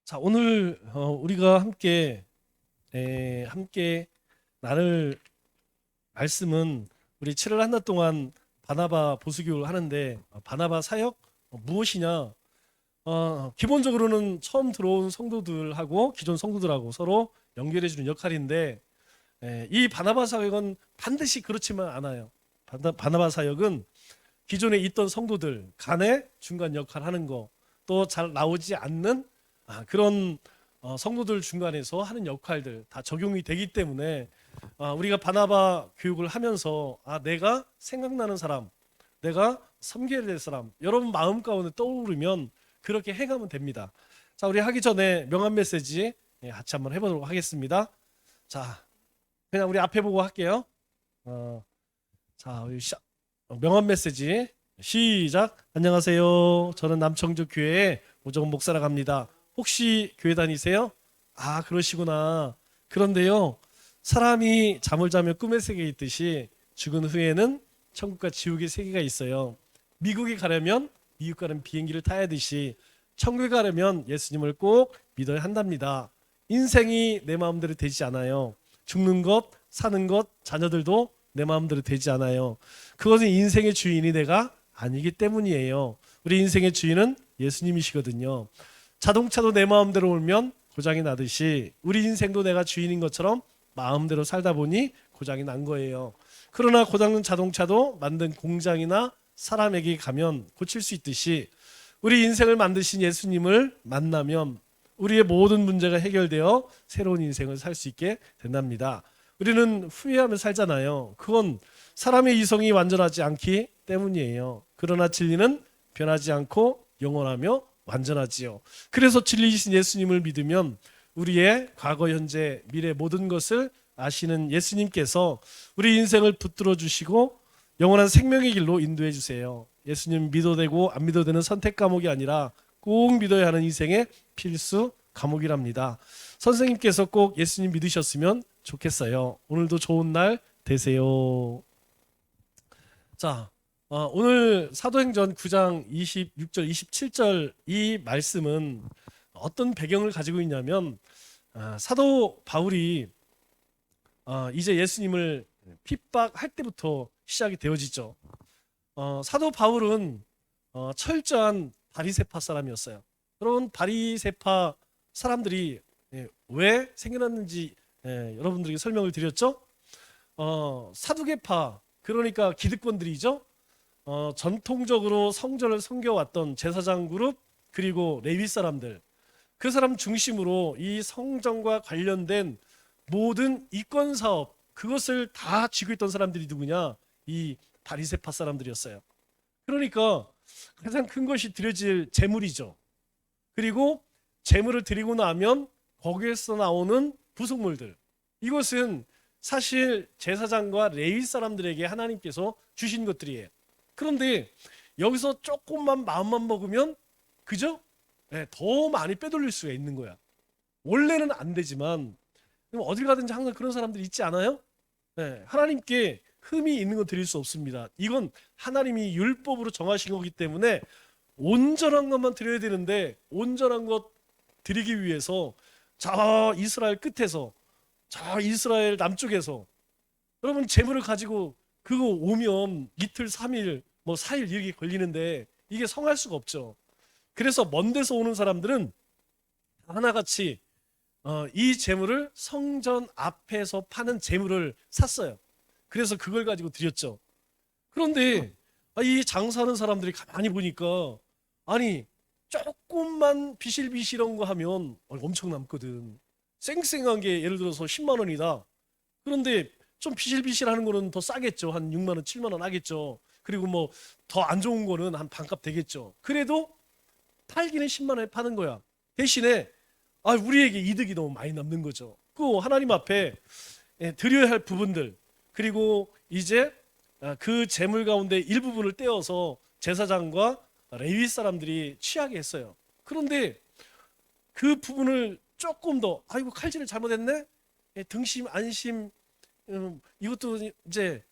자, 오늘 우리가 함께 나눌 말씀은 우리 7월 한 달 동안 바나바 보수교육을 하는데 바나바 사역 무엇이냐? 기본적으로는 처음 들어온 성도들하고 기존 성도들하고 서로 연결해 주는 역할인데 이 바나바 사역은 반드시 그렇지만 않아요. 바나바 사역은 기존에 있던 성도들 간에 중간 역할을 하는 거, 또 잘 나오지 않는 그런 성도들 중간에서 하는 역할들 다 적용이 되기 때문에 우리가 바나바 교육을 하면서 내가 생각나는 사람, 내가 섬겨야 될 사람, 여러분 마음 가운데 떠오르면 그렇게 행하면 됩니다. 자, 우리 하기 전에 명함 메시지 같이 한번 해보도록 하겠습니다. 자, 그냥 우리 앞에 보고 할게요. 자, 우리 명함 메시지 시작. 안녕하세요. 저는 남청주 교회에 오정훈 목사라고 합니다. 혹시 교회 다니세요? 그러시구나. 그런데요, 사람이 잠을 자며 꿈의 세계에 있듯이 죽은 후에는 천국과 지옥의 세계가 있어요. 미국에 가려면 미국 가는 비행기를 타야 하듯이 천국에 가려면 예수님을 꼭 믿어야 한답니다. 인생이 내 마음대로 되지 않아요. 죽는 것, 사는 것, 자녀들도 내 마음대로 되지 않아요. 그것은 인생의 주인이 내가 아니기 때문이에요. 우리 인생의 주인은 예수님이시거든요. 자동차도 내 마음대로 울면 고장이 나듯이 우리 인생도 내가 주인인 것처럼 마음대로 살다 보니 고장이 난 거예요. 그러나 고장난 자동차도 만든 공장이나 사람에게 가면 고칠 수 있듯이 우리 인생을 만드신 예수님을 만나면 우리의 모든 문제가 해결되어 새로운 인생을 살 수 있게 된답니다. 우리는 후회하며 살잖아요. 그건 사람의 이성이 완전하지 않기 때문이에요. 그러나 진리는 변하지 않고 영원하며 완전하지요. 그래서 진리이신 예수님을 믿으면 우리의 과거, 현재, 미래 모든 것을 아시는 예수님께서 우리 인생을 붙들어 주시고 영원한 생명의 길로 인도해 주세요. 예수님 믿어도 되고 안 믿어도 되는 선택 과목이 아니라 꼭 믿어야 하는 인생의 필수 과목이랍니다. 선생님께서 꼭 예수님 믿으셨으면 좋겠어요. 오늘도 좋은 날 되세요. 자, 오늘 사도행전 9장 26절, 27절 이 말씀은 어떤 배경을 가지고 있냐면 사도 바울이 이제 예수님을 핍박할 때부터 시작이 되어지죠. 사도 바울은 철저한 바리새파 사람이었어요. 여러분 바리새파 사람들이 왜 생겨났는지 여러분들에게 설명을 드렸죠. 사두개파 그러니까 기득권들이죠. 전통적으로 성전을 섬겨왔던 제사장 그룹 그리고 레위 사람들 그 사람 중심으로 이 성전과 관련된 모든 이권 사업 그것을 다 쥐고 있던 사람들이 누구냐? 이 바리새파 사람들이었어요. 그러니까 가장 큰 것이 드려질 제물이죠. 그리고 제물을 드리고 나면 거기에서 나오는 부속물들 이것은 사실 제사장과 레위 사람들에게 하나님께서 주신 것들이에요. 그런데 여기서 조금만 마음만 먹으면 그죠? 더 많이 빼돌릴 수가 있는 거야. 원래는 안 되지만 어딜 가든지 항상 그런 사람들이 있지 않아요? 하나님께 흠이 있는 건 드릴 수 없습니다. 이건 하나님이 율법으로 정하신 거기 때문에 온전한 것만 드려야 되는데 온전한 것 드리기 위해서 저 이스라엘 끝에서 저 이스라엘 남쪽에서 여러분 재물을 가지고 그거 오면 이틀, 3일, 뭐 4일 이렇게 걸리는데 이게 성할 수가 없죠. 그래서 먼 데서 오는 사람들은 하나같이 이 재물을 성전 앞에서 파는 재물을 샀어요. 그래서 그걸 가지고 드렸죠. 그런데 이 장사하는 사람들이 가만히 보니까 아니 조금만 비실비실한 거 하면 엄청 남거든. 쌩쌩한 게 예를 들어서 10만 원이다. 그런데 좀 비실비실하는 거는 더 싸겠죠. 한 6만 원, 7만 원 하겠죠. 그리고 뭐 더 안 좋은 거는 한 반값 되겠죠. 그래도 팔기는 10만 원에 파는 거야. 대신에 우리에게 이득이 너무 많이 남는 거죠. 그 하나님 앞에 드려야 할 부분들 그리고 이제 그 재물 가운데 일부분을 떼어서 제사장과 레위 사람들이 취하게 했어요. 그런데 그 부분을 조금 더 칼질을 잘못했네? 등심 안심 이것도 이제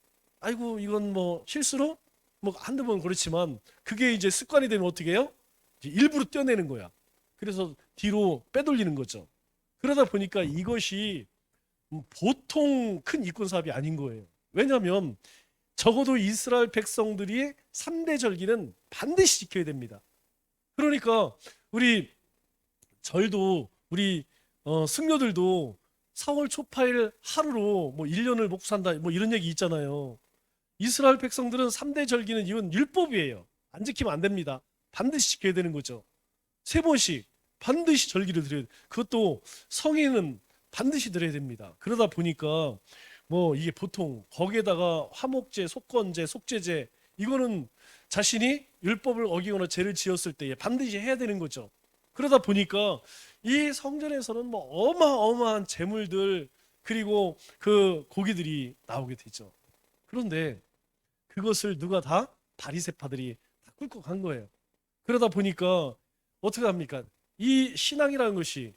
이건 뭐 실수로 뭐 한두 번 그렇지만 그게 이제 습관이 되면 어떻게 해요? 이제 일부러 떼어내는 거야. 그래서 뒤로 빼돌리는 거죠. 그러다 보니까 이것이 보통 큰 이권 사업이 아닌 거예요. 왜냐하면 적어도 이스라엘 백성들이 3대 절기는 반드시 지켜야 됩니다. 그러니까 우리 절도 우리 승려들도 4월 초파일 하루로 뭐 1년을 먹고 산다 뭐 이런 얘기 있잖아요. 이스라엘 백성들은 3대 절기는 이건 율법이에요. 안 지키면 안 됩니다. 반드시 지켜야 되는 거죠. 3번씩 반드시 절기를 드려야 돼. 그것도 성인은 반드시 드려야 됩니다. 그러다 보니까 뭐 이게 보통 거기에다가 화목제, 속건제, 속죄제 이거는 자신이 율법을 어기거나 죄를 지었을 때 반드시 해야 되는 거죠. 그러다 보니까 이 성전에서는 뭐 어마어마한 재물들 그리고 그 고기들이 나오게 되죠. 그런데 그것을 누가 다 바리새파들이 다 꿀꺽한 거예요. 그러다 보니까 어떻게 합니까? 이 신앙이라는 것이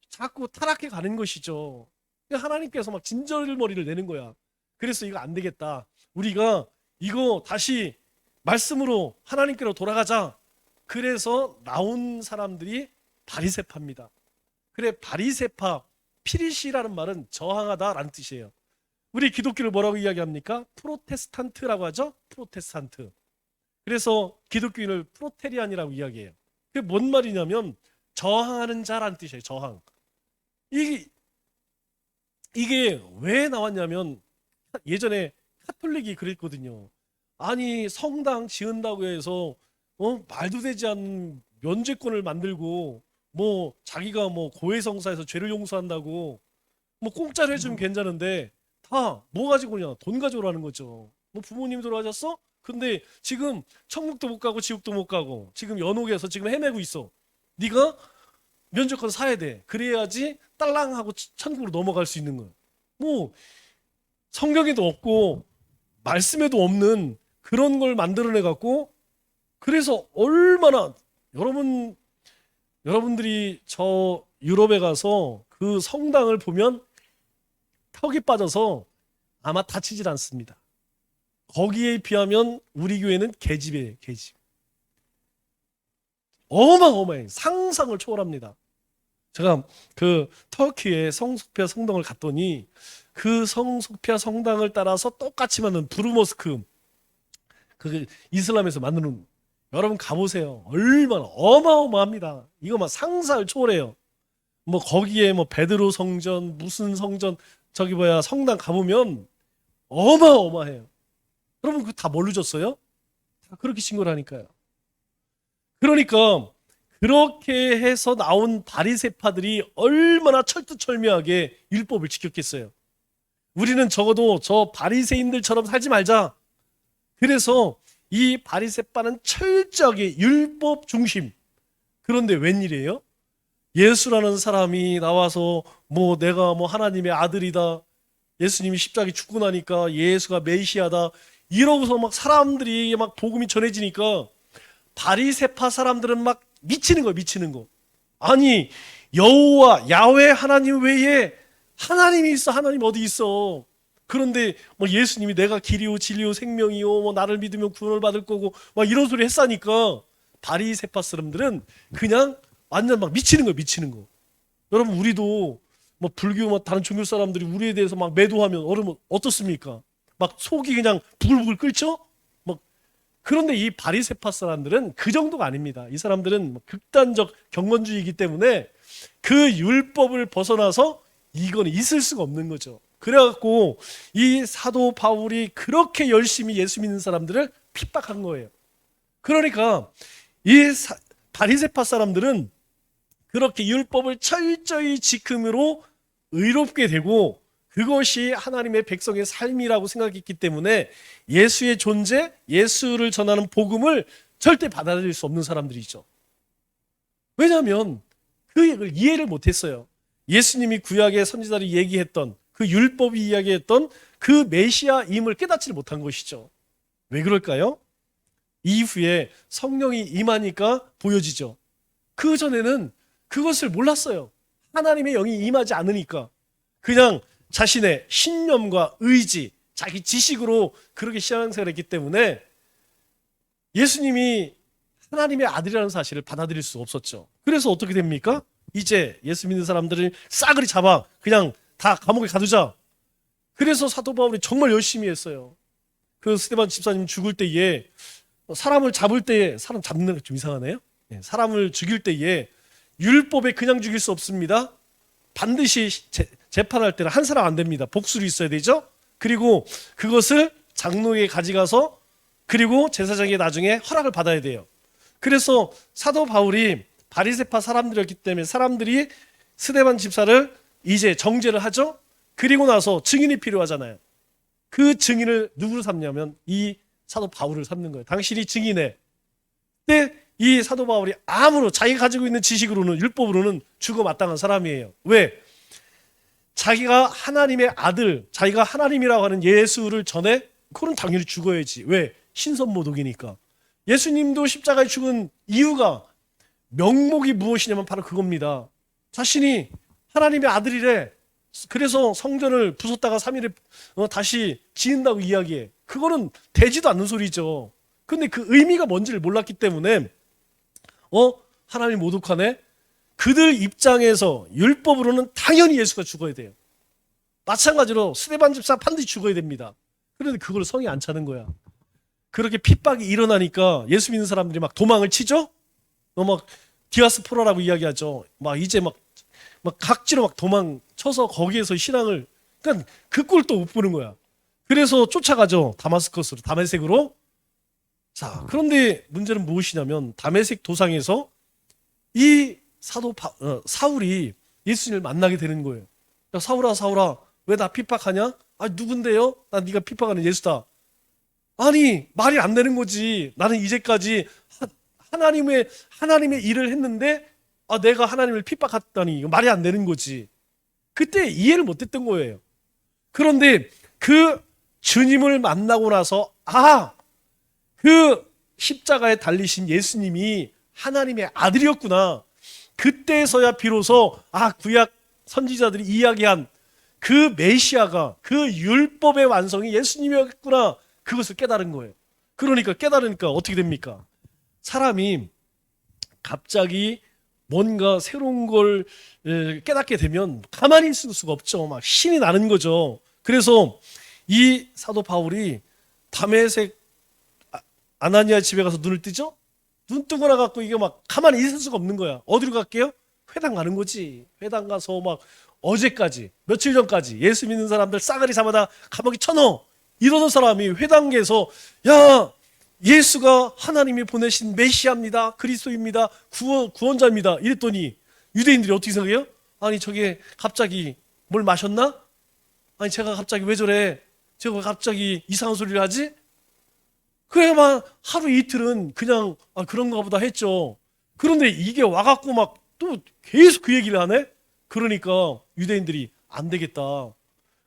자꾸 타락해 가는 것이죠. 하나님께서 막 진절머리를 내는 거야. 그래서 이거 안 되겠다. 우리가 이거 다시 말씀으로 하나님께로 돌아가자. 그래서 나온 사람들이 바리새파입니다. 그래 바리새파, 피리시라는 말은 저항하다라는 뜻이에요. 우리 기독교를 뭐라고 이야기합니까? 프로테스탄트라고 하죠. 프로테스탄트. 그래서 기독교인을 프로테리안이라고 이야기해요. 그게 뭔 말이냐면 저항하는 자라는 뜻이에요. 저항. 이게 왜 나왔냐면 예전에 카톨릭이 그랬거든요. 아니 성당 지은다고 해서 말도 되지 않는 면죄권을 만들고 뭐 자기가 뭐 고해성사에서 죄를 용서한다고 뭐 공짜로 해주면 괜찮은데 다 뭐 가지고 오냐? 돈 가져오라는 거죠. 뭐 부모님 돌아가셨어? 근데 지금 천국도 못 가고 지옥도 못 가고 지금 연옥에서 지금 헤매고 있어. 네가 면죄권 사야 돼. 그래야지 딸랑하고 천국으로 넘어갈 수 있는 거야. 뭐 성경에도 없고 말씀에도 없는 그런 걸 만들어내 갖고 그래서 얼마나 여러분들이 저 유럽에 가서 그 성당을 보면 턱이 빠져서 아마 다치질 않습니다. 거기에 비하면 우리 교회는 계집이에요. 계집. 어마어마해. 상상을 초월합니다. 제가 그 터키의 성소피아 성당을 갔더니 그 성소피아 성당을 따라서 똑같이 만든 브루모스크 그 이슬람에서 만드는 여러분 가보세요. 얼마나 어마어마합니다. 이거 막 상상을 초월해요. 뭐 거기에 뭐 베드로 성전 무슨 성전 저기 뭐야 성당 가보면 어마어마해요. 여러분 그거 다 뭘로 줬어요? 다 그렇게 신고를 하니까요. 그러니까 그렇게 해서 나온 바리새파들이 얼마나 철두철미하게 율법을 지켰겠어요. 우리는 적어도 저 바리새인들처럼 살지 말자. 그래서 이 바리새파는 철저하게 율법 중심. 그런데 웬일이에요? 예수라는 사람이 나와서 뭐 내가 뭐 하나님의 아들이다. 예수님이 십자가에 죽고 나니까 예수가 메시아다. 이러고서 막 사람들이 막 복음이 전해지니까 바리새파 사람들은 막 미치는 거예요. 미치는 거. 아니 여호와 야훼 하나님 외에 하나님이 있어. 하나님 어디 있어. 그런데 뭐 예수님이 내가 길이요 진리요 생명이요 뭐 나를 믿으면 구원을 받을 거고 막 이런 소리 했으니까 바리새파 사람들은 그냥 완전 막 미치는 거예요. 미치는 거. 여러분 우리도 뭐 불교 뭐 다른 종교 사람들이 우리에 대해서 막 매도하면 여러분 어떻습니까? 막 속이 그냥 부글부글 끓죠? 막 그런데 이 바리새파 사람들은 그 정도가 아닙니다. 이 사람들은 극단적 경건주의이기 때문에 그 율법을 벗어나서 이건 있을 수가 없는 거죠. 그래갖고 이 사도 바울이 그렇게 열심히 예수 믿는 사람들을 핍박한 거예요. 그러니까 이 바리새파 사람들은 그렇게 율법을 철저히 지킴으로 의롭게 되고 그것이 하나님의 백성의 삶이라고 생각했기 때문에 예수의 존재, 예수를 전하는 복음을 절대 받아들일 수 없는 사람들이죠. 왜냐하면 그 이해를 못했어요. 예수님이 구약의 선지자들이 얘기했던 그 율법이 이야기했던 그 메시아임을 깨닫지를 못한 것이죠. 왜 그럴까요? 이후에 성령이 임하니까 보여지죠. 그 전에는 그것을 몰랐어요. 하나님의 영이 임하지 않으니까 그냥 자신의 신념과 의지, 자기 지식으로 그렇게 신앙생활을 했기 때문에 예수님이 하나님의 아들이라는 사실을 받아들일 수 없었죠. 그래서 어떻게 됩니까? 이제 예수 믿는 사람들을 싸그리 잡아 그냥 다 감옥에 가두자. 그래서 사도 바울이 정말 열심히 했어요. 그 스데반 집사님 죽을 때에 사람을 잡을 때에, 사람 잡는 게 좀 이상하네요. 사람을 죽일 때에 율법에 그냥 죽일 수 없습니다. 반드시 재판할 때는 한 사람 안 됩니다. 복술이 있어야 되죠. 그리고 그것을 장로에게 가져가서 그리고 제사장에게 나중에 허락을 받아야 돼요. 그래서 사도 바울이 바리새파 사람들이었기 때문에 사람들이 스데반 집사를 이제 정죄를 하죠. 그리고 나서 증인이 필요하잖아요. 그 증인을 누구로 삼냐면 이 사도 바울을 삼는 거예요. 당신이 증인해. 근데 이 사도 바울이 아무로 자기가 가지고 있는 지식으로는 율법으로는 죽어 마땅한 사람이에요. 왜? 자기가 하나님의 아들, 자기가 하나님이라고 하는 예수를 전해 그건 당연히 죽어야지. 왜? 신선모독이니까. 예수님도 십자가에 죽은 이유가 명목이 무엇이냐면 바로 그겁니다. 자신이 하나님의 아들이래. 그래서 성전을 부쉈다가 3일에 다시 지은다고 이야기해. 그거는 되지도 않는 소리죠. 근데 그 의미가 뭔지를 몰랐기 때문에 하나님 모독하네. 그들 입장에서 율법으로는 당연히 예수가 죽어야 돼요. 마찬가지로 스데반 집사 반드시 죽어야 됩니다. 그런데 그걸 성이 안 차는 거야. 그렇게 핍박이 일어나니까 예수 믿는 사람들이 막 도망을 치죠. 막 디아스포라라고 이야기하죠. 막 이제 막 각지로 막 도망쳐서 거기에서 신앙을, 그러니까 그 꼴 또 못 보는 거야. 그래서 쫓아가죠. 다마스커스로, 다메섹으로. 자, 그런데 문제는 무엇이냐면 다메섹 도상에서 이 사울이 예수님을 만나게 되는 거예요. 야, 사울아, 왜 나 핍박하냐? 아, 누군데요? 나 네가 픽박하는 예수다. 아니, 말이 안 되는 거지. 나는 이제까지 하나님의 일을 했는데 내가 하나님을 핍박했다니 이거 말이 안 되는 거지. 그때 이해를 못했던 거예요. 그런데 그 주님을 만나고 나서 그 십자가에 달리신 예수님이 하나님의 아들이었구나. 그때서야 비로소 구약 선지자들이 이야기한 그 메시아가, 그 율법의 완성이 예수님이었구나. 그것을 깨달은 거예요. 그러니까 깨달으니까 어떻게 됩니까? 사람이 갑자기 뭔가 새로운 걸 깨닫게 되면 가만히 있을 수가 없죠. 막 신이 나는 거죠. 그래서 이 사도 바울이 다메섹 아나니아 집에 가서 눈을 뜨죠. 눈 뜨고 나갖고 이게 막 가만히 있을 수가 없는 거야. 어디로 갈게요? 회당 가는 거지. 회당 가서 막 어제까지, 며칠 전까지 예수 믿는 사람들 싸그리 잡아다 감옥에 쳐넣어. 이러던 사람이 회당에서 야, 예수가 하나님이 보내신 메시아입니다. 그리스도입니다. 구원자입니다. 이랬더니 유대인들이 어떻게 생각해요? 아니, 저게 갑자기 뭘 마셨나? 아니, 제가 갑자기 왜 저래? 제가 갑자기 이상한 소리를 하지? 그래야만 하루 이틀은 그냥 그런가 보다 했죠. 그런데 이게 와갖고 막 또 계속 그 얘기를 하네? 그러니까 유대인들이 안 되겠다.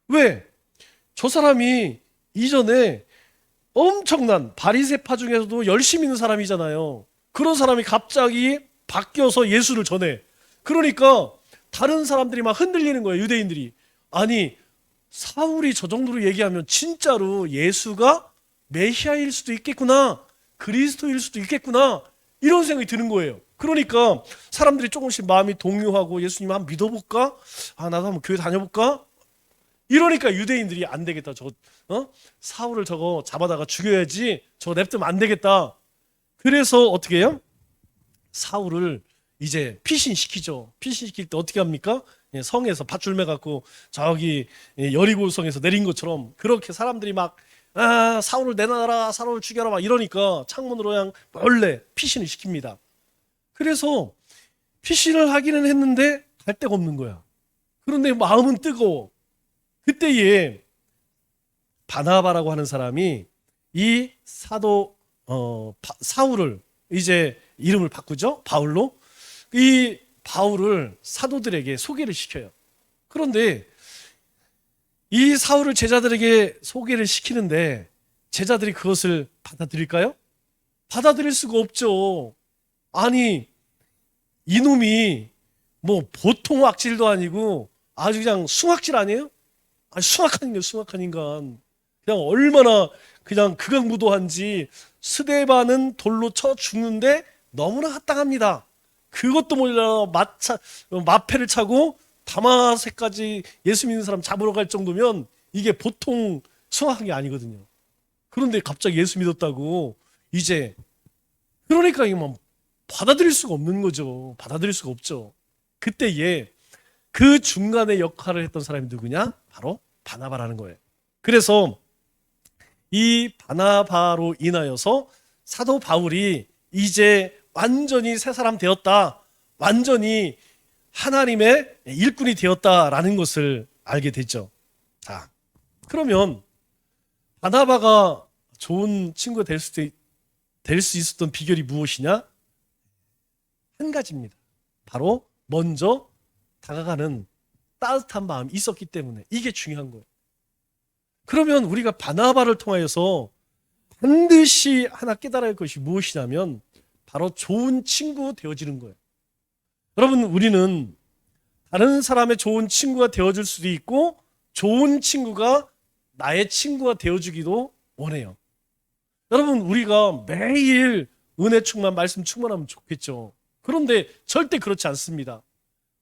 왜? 저 사람이 이전에 엄청난 바리새파 중에서도 열심히 있는 사람이잖아요. 그런 사람이 갑자기 바뀌어서 예수를 전해. 그러니까 다른 사람들이 막 흔들리는 거예요. 유대인들이. 아니, 사울이 저 정도로 얘기하면 진짜로 예수가 메시아일 수도 있겠구나, 그리스도일 수도 있겠구나, 이런 생각이 드는 거예요. 그러니까 사람들이 조금씩 마음이 동요하고 예수님 한번 믿어볼까? 나도 한번 교회 다녀볼까? 이러니까 유대인들이 안 되겠다. 사울을 저거 잡아다가 죽여야지. 저거 냅두면 안 되겠다. 그래서 어떻게 해요? 사울을 이제 피신시키죠. 피신시킬 때 어떻게 합니까? 성에서 밧줄 매갖고 저기 여리고 성에서 내린 것처럼 그렇게 사람들이 막 사울을 내놔라, 사울을 죽여라 막 이러니까 창문으로 그냥 몰래 피신을 시킵니다. 그래서 피신을 하기는 했는데 갈 데가 없는 거야. 그런데 마음은 뜨거워. 그때에 바나바라고 하는 사람이 이 사도 사울을 이제 이름을 바꾸죠. 바울로. 이 바울을 사도들에게 소개를 시켜요. 그런데 이 사울을 제자들에게 소개를 시키는데 제자들이 그것을 받아들일까요? 받아들일 수가 없죠. 아니, 이놈이 뭐 보통 악질도 아니고 아주 그냥 숭악질 아니에요? 숭악한 인간. 그냥 얼마나 그냥 극악무도한지 스데반은 돌로 쳐 죽는데 너무나 합당합니다. 그것도 몰라 마패를 차고 다마섹까지 예수 믿는 사람 잡으러 갈 정도면 이게 보통 수학한 게 아니거든요. 그런데 갑자기 예수 믿었다고 이제 그러니까 이만 받아들일 수가 없는 거죠. 받아들일 수가 없죠. 그때에 그 중간에 역할을 했던 사람이 누구냐? 바로 바나바라는 거예요. 그래서 이 바나바로 인하여서 사도 바울이 이제 완전히 새 사람 되었다. 완전히 하나님의 일꾼이 되었다라는 것을 알게 됐죠. 자, 그러면 바나바가 좋은 친구가 될 수 있었던 비결이 무엇이냐? 한 가지입니다. 바로 먼저 다가가는 따뜻한 마음이 있었기 때문에 이게 중요한 거예요. 그러면 우리가 바나바를 통하여서 반드시 하나 깨달아야 할 것이 무엇이냐면 바로 좋은 친구 되어지는 거예요. 여러분, 우리는 다른 사람의 좋은 친구가 되어줄 수도 있고 좋은 친구가 나의 친구가 되어주기도 원해요. 여러분, 우리가 매일 은혜 충만, 말씀 충만하면 좋겠죠. 그런데 절대 그렇지 않습니다.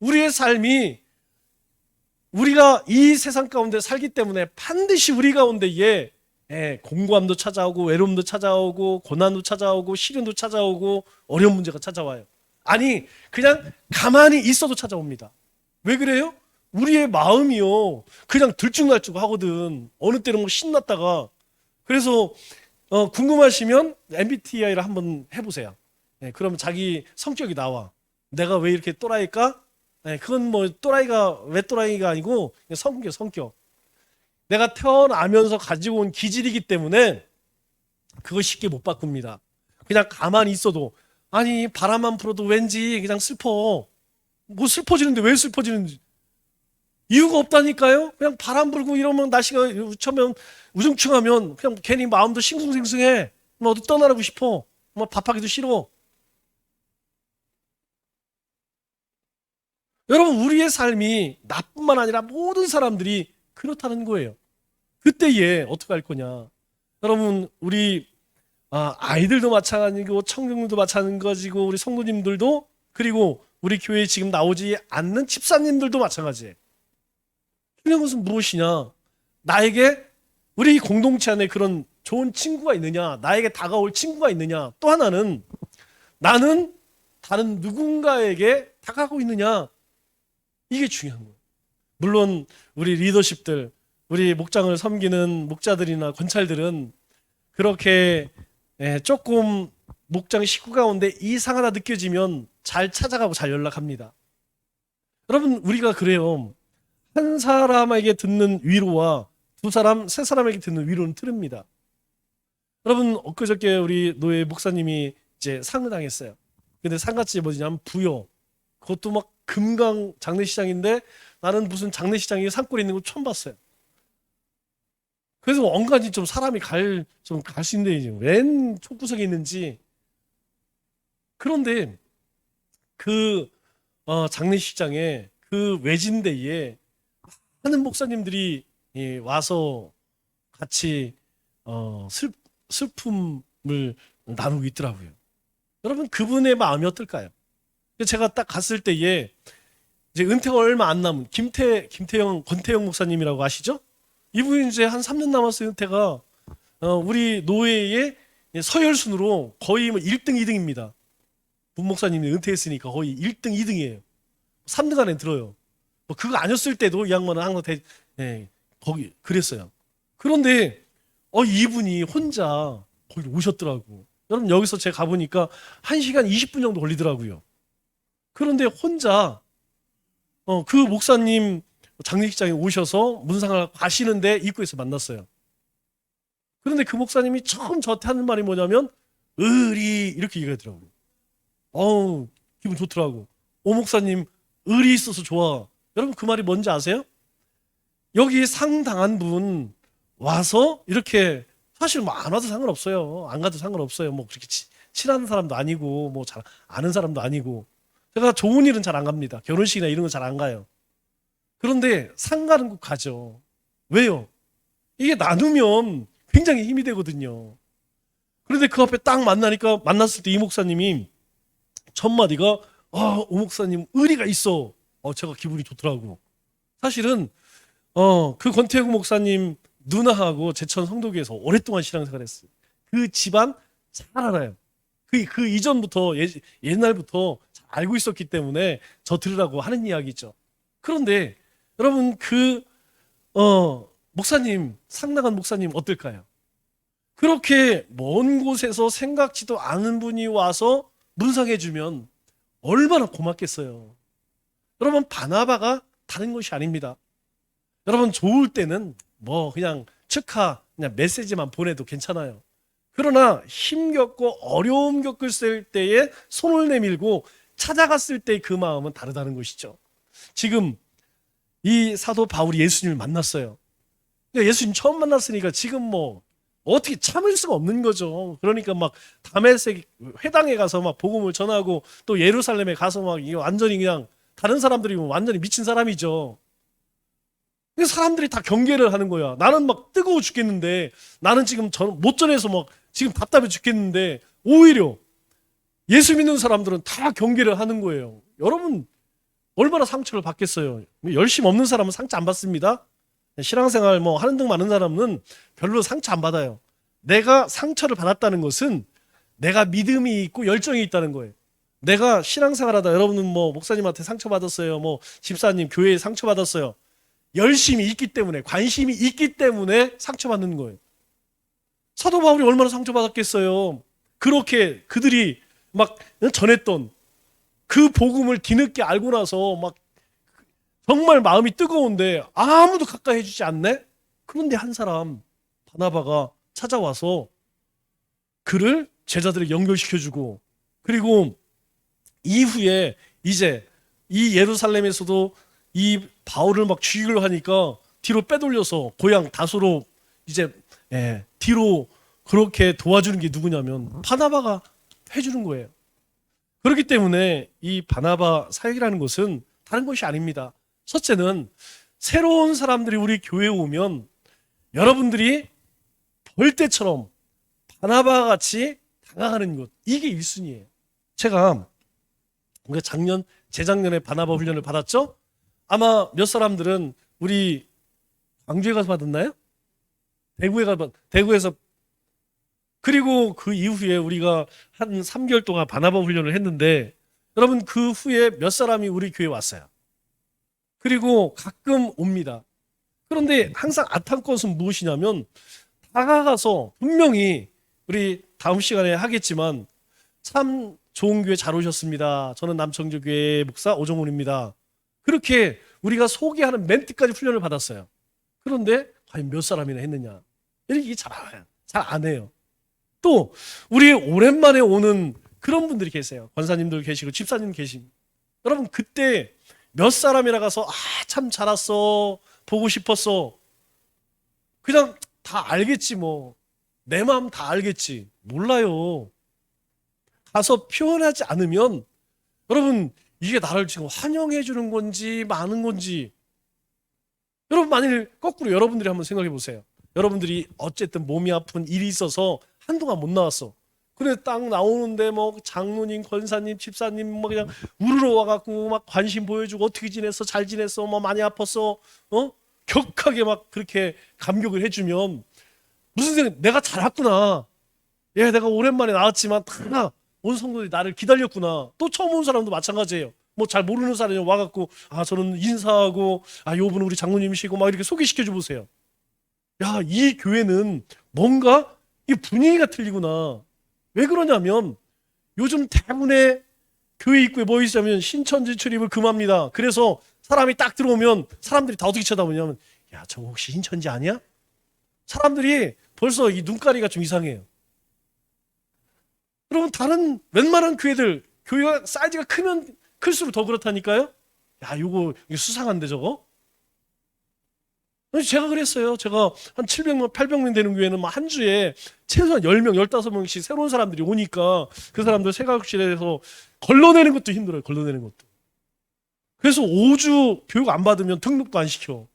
우리의 삶이 우리가 이 세상 가운데 살기 때문에 반드시 우리 가운데에 공고함도 찾아오고 외로움도 찾아오고 고난도 찾아오고 시련도 찾아오고 어려운 문제가 찾아와요. 아니, 그냥 가만히 있어도 찾아옵니다. 왜 그래요? 우리의 마음이요 그냥 들쭉날쭉 하거든. 어느 때는 뭐 신났다가. 그래서 궁금하시면 MBTI를 한번 해보세요. 그러면 자기 성격이 나와. 내가 왜 이렇게 또라이일까? 그건 뭐 또라이가 왜 또라이가 아니고 성격. 내가 태어나면서 가지고 온 기질이기 때문에 그거 쉽게 못 바꿉니다. 그냥 가만히 있어도 아니 바람만 불어도 왠지 그냥 슬퍼. 뭐 슬퍼지는데 왜 슬퍼지는지 이유가 없다니까요. 그냥 바람 불고 이러면 날씨가 우중충하면 그냥 괜히 마음도 싱숭생숭해. 뭐 어디 떠나고 싶어. 뭐 밥하기도 싫어. 여러분, 우리의 삶이 나뿐만 아니라 모든 사람들이 그렇다는 거예요. 그때에 어떻게 할 거냐? 여러분, 우리 아이들도 마찬가지고 청중들도 마찬가지고 우리 성도님들도 그리고 우리 교회에 지금 나오지 않는 집사님들도 마찬가지예요. 중요한 것은 무엇이냐? 나에게 우리 공동체 안에 그런 좋은 친구가 있느냐? 나에게 다가올 친구가 있느냐? 또 하나는 나는 다른 누군가에게 다가가고 있느냐? 이게 중요한 거예요. 물론 우리 리더십들, 우리 목장을 섬기는 목자들이나 권찰들은 그렇게 조금 목장 식구 가운데 이상하다 느껴지면 잘 찾아가고 잘 연락합니다. 여러분, 우리가 그래요. 한 사람에게 듣는 위로와 두 사람, 세 사람에게 듣는 위로는 틀립니다. 여러분, 엊그저께 우리 노예 목사님이 이제 상을 당했어요. 근데 상같이 뭐냐면 부여. 그것도 막 금강 장례시장인데 나는 무슨 장례시장에 산골에 있는 거 처음 봤어요. 그래서 언간이 좀 사람이 갈 수 있는데 웬 촌구석에 있는지. 그런데 그 장례식장에 그 외진데에 많은 목사님들이 와서 같이 슬픔을 나누고 있더라고요. 여러분, 그분의 마음이 어떨까요? 제가 딱 갔을 때에 이제 은퇴가 얼마 안 남은 권태영 목사님이라고 아시죠? 이분이 이제 한 3년 남았어요. 은퇴가 우리 노예의 서열순으로 거의 뭐 1등, 2등입니다. 문 목사님이 은퇴했으니까 거의 1등, 2등이에요. 3등 안에 들어요. 뭐 그거 아니었을 때도 이 양반은 항상 거기 그랬어요. 그런데 이분이 혼자 거기 오셨더라고. 여러분, 여기서 제가 가보니까 1시간 20분 정도 걸리더라고요. 그런데 혼자 그 목사님 장례식장에 오셔서 문상을 가시는데 입구에서 만났어요. 그런데 그 목사님이 처음 저한테 하는 말이 뭐냐면 의리 이렇게 얘기하더라고요. 기분 좋더라고. 오 목사님 의리 있어서 좋아. 여러분, 그 말이 뭔지 아세요? 여기 상 당한 분 와서 이렇게 사실 뭐 안 와도 상관없어요. 안 가도 상관없어요. 뭐 그렇게 친한 사람도 아니고 뭐 잘 아는 사람도 아니고. 제가 좋은 일은 잘 안 갑니다. 결혼식이나 이런 거 잘 안 가요. 그런데 상 가는 곳 가죠. 왜요? 이게 나누면 굉장히 힘이 되거든요. 그런데 그 앞에 딱 만났을 때 이 목사님이 첫 마디가 오 목사님 의리가 있어. 제가 기분이 좋더라고. 사실은 그 권태구 목사님 누나하고 제천 성도교에서 오랫동안 신앙생활했어요. 그 집안 잘 알아요. 그 이전부터 옛날부터 잘 알고 있었기 때문에 저 들으라고 하는 이야기죠. 그런데 여러분 목사님 상당한 목사님 어떨까요? 그렇게 먼 곳에서 생각지도 않은 분이 와서 문상해주면 얼마나 고맙겠어요. 여러분 바나바가 다른 것이 아닙니다. 여러분 좋을 때는 그냥 그냥 메시지만 보내도 괜찮아요. 그러나 힘겹고 어려움 겪을 때에 손을 내밀고 찾아갔을 때 그 마음은 다르다는 것이죠. 지금 이 사도 바울이 예수님을 만났어요. 예수님 처음 만났으니까 지금 어떻게 참을 수가 없는 거죠. 그러니까 막 다메섹 회당에 가서 막 복음을 전하고 또 예루살렘에 가서 막 이게 완전히 그냥 다른 사람들이 완전히 미친 사람이죠. 사람들이 다 경계를 하는 거야. 나는 막 뜨거워 죽겠는데, 나는 지금 못 전해서 막 지금 답답해 죽겠는데, 오히려 예수 믿는 사람들은 다 경계를 하는 거예요. 여러분 얼마나 상처를 받겠어요. 열심 없는 사람은 상처 안 받습니다. 신앙생활 하는 등 많은 사람은 별로 상처 안 받아요. 내가 상처를 받았다는 것은 내가 믿음이 있고 열정이 있다는 거예요. 내가 신앙생활하다 여러분은 목사님한테 상처받았어요. 집사님 교회에 상처받았어요. 열심히 있기 때문에, 관심이 있기 때문에 상처받는 거예요. 사도 바울이 얼마나 상처받았겠어요. 그렇게 그들이 막 전했던 그 복음을 뒤늦게 알고 나서 막 정말 마음이 뜨거운데 아무도 가까이 해주지 않네? 그런데 한 사람 바나바가 찾아와서 그를 제자들에게 연결시켜주고, 그리고 이후에 이제 이 예루살렘에서도 이 바울을 막 죽이려 하니까 뒤로 빼돌려서 고향 다소로 이제 뒤로 그렇게 도와주는 게 누구냐면 바나바가 해주는 거예요. 그렇기 때문에 이 바나바 사역이라는 것은 다른 것이 아닙니다. 첫째는 새로운 사람들이 우리 교회에 오면 여러분들이 벌떼처럼 바나바 같이 다가가는 것, 이게 1순위예요. 제가 재작년에 바나바 훈련을 받았죠? 아마 몇 사람들은 우리 광주에 가서 받았나요? 대구에서. 그리고 그 이후에 우리가 한 3개월 동안 바나바 훈련을 했는데, 여러분 그 후에 몇 사람이 우리 교회에 왔어요. 그리고 가끔 옵니다. 그런데 항상 안타까운 것은 무엇이냐면, 다가가서 분명히 우리 다음 시간에 하겠지만 참 좋은 교회 잘 오셨습니다. 저는 남청주교회 목사 오정훈입니다. 그렇게 우리가 소개하는 멘트까지 훈련을 받았어요. 그런데 과연 몇 사람이나 했느냐? 이렇게 잘 안 해요. 또 우리 오랜만에 오는 그런 분들이 계세요. 권사님들 계시고 집사님 계십니다. 여러분 그때 몇 사람이나 가서 참 잘 왔어, 보고 싶었어, 그냥 다 알겠지 내 마음 다 알겠지. 몰라요. 가서 표현하지 않으면 여러분 이게 나를 지금 환영해 주는 건지 많은 건지, 여러분 만일 거꾸로 여러분들이 한번 생각해 보세요. 여러분들이 어쨌든 몸이 아픈 일이 있어서 한동안 못 나왔어. 그래 딱 나오는데 장로님, 권사님, 집사님 그냥 우르르 와갖고 막 관심 보여주고 어떻게 지냈어, 잘 지냈어, 많이 아팠어, 격하게 막 그렇게 감격을 해주면 무슨 생각? 내가 잘 왔구나. 내가 오랜만에 나왔지만 다 온 성도들이 나를 기다렸구나. 또 처음 온 사람도 마찬가지예요. 잘 모르는 사람이 와갖고 저는 인사하고 요분은 우리 장로님이시고 막 이렇게 소개시켜줘 보세요. 이 교회는 뭔가 이 분위기가 틀리구나. 왜 그러냐면 요즘 대부분의 교회 입구에 뭐 있냐면 신천지 출입을 금합니다. 그래서 사람이 딱 들어오면 사람들이 다 어떻게 쳐다보냐면 저거 혹시 신천지 아니야? 사람들이 벌써 이 눈가리가 좀 이상해요. 여러분 다른 웬만한 교회가 사이즈가 크면 클수록 더 그렇다니까요. 이거 수상한데 저거? 제가 그랬어요. 제가 한 700명, 800명 되는 교회는 한 주에 최소한 10명, 15명씩 새로운 사람들이 오니까 그 사람들 생각실에서 걸러내는 것도 힘들어요. 걸러내는 것도. 그래서 5주 교육 안 받으면 등록도 안 시켜.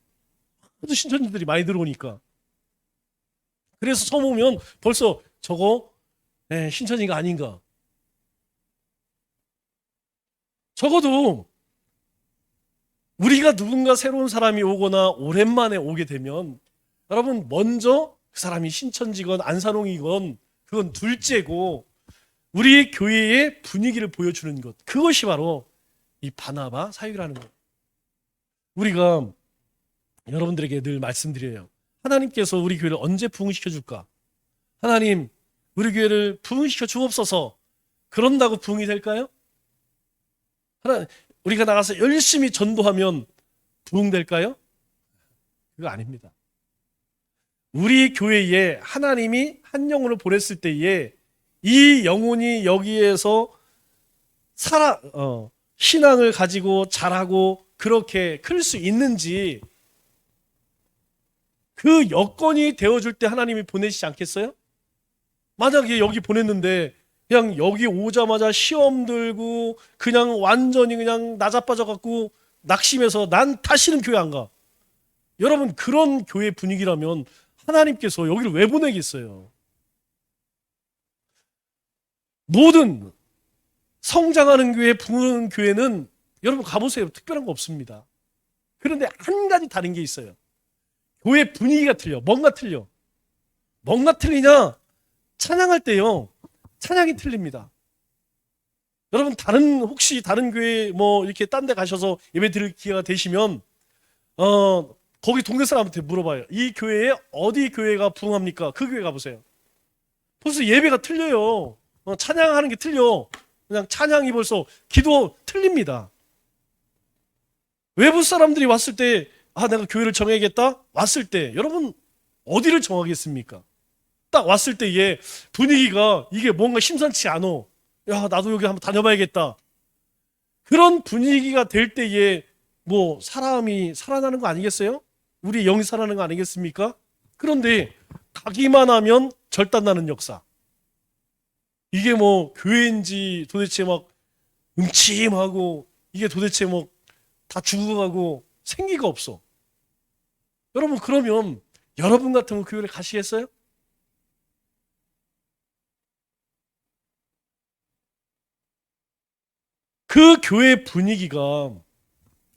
그래도 신천지들이 많이 들어오니까. 그래서 처음 오면 벌써 저거 신천지가 아닌가. 적어도 우리가 누군가 새로운 사람이 오거나 오랜만에 오게 되면 여러분 먼저 그 사람이 신천지건 안산홍이건 그건 둘째고 우리 교회의 분위기를 보여주는 것, 그것이 바로 이 바나바 사역이라는 거예요. 우리가 여러분들에게 늘 말씀드려요. 하나님께서 우리 교회를 언제 부흥시켜 줄까? 하나님, 우리 교회를 부흥시켜 주옵소서. 그런다고 부흥이 될까요? 우리가 나가서 열심히 전도하면 부흥될까요? 그거 아닙니다. 우리 교회에 하나님이 한 영혼을 보냈을 때에 이 영혼이 여기에서 신앙을 가지고 자라고 그렇게 클 수 있는지 그 여건이 되어줄 때 하나님이 보내시지 않겠어요? 만약에 여기 보냈는데 그냥 여기 오자마자 시험 들고 그냥 완전히 그냥 나자빠져 갖고 낙심해서 난 다시는 교회 안 가. 여러분, 그런 교회 분위기라면 하나님께서 여기를 왜 보내겠어요? 모든 성장하는 교회, 부흥하는 교회는 여러분 가보세요. 특별한 거 없습니다. 그런데 한 가지 다른 게 있어요. 교회 분위기가 틀려. 뭔가 틀려. 뭔가 틀리냐? 찬양할 때요. 찬양이 틀립니다. 여러분 혹시 다른 교회 뭐 이렇게 딴 데 가셔서 예배 드릴 기회가 되시면 거기 동네 사람한테 물어봐요. 이 교회에 어디 교회가 부흥합니까? 그 교회 가보세요. 벌써 예배가 틀려요. 찬양하는 게 틀려. 그냥 찬양이 벌써 기도 틀립니다. 외부 사람들이 왔을 때 내가 교회를 정해야겠다? 왔을 때 여러분 어디를 정하겠습니까? 딱 왔을 때에 분위기가 이게 뭔가 심상치 않아. 야, 나도 여기 한번 다녀봐야겠다. 그런 분위기가 될 때에 뭐 사람이 살아나는 거 아니겠어요? 우리 영이 살아나는 거 아니겠습니까? 그런데 가기만 하면 절단나는 역사. 이게 뭐 교회인지 도대체 막 음침하고 이게 도대체 뭐 다 죽어가고 생기가 없어. 여러분, 그러면 여러분 같으면 교회를 가시겠어요? 그 교회 분위기가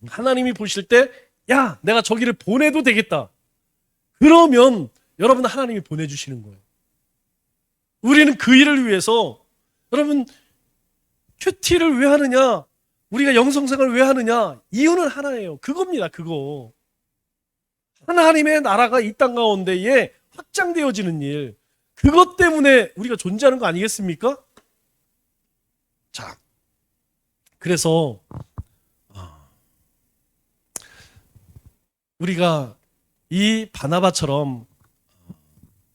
하나님이 보실 때 야, 내가 저기를 보내도 되겠다. 그러면 여러분 하나님이 보내주시는 거예요. 우리는 그 일을 위해서 여러분 큐티를 왜 하느냐? 우리가 영성생활을 왜 하느냐? 이유는 하나예요. 그겁니다. 그거. 하나님의 나라가 이 땅 가운데에 확장되어지는 일. 그것 때문에 우리가 존재하는 거 아니겠습니까? 자, 그래서 우리가 이 바나바처럼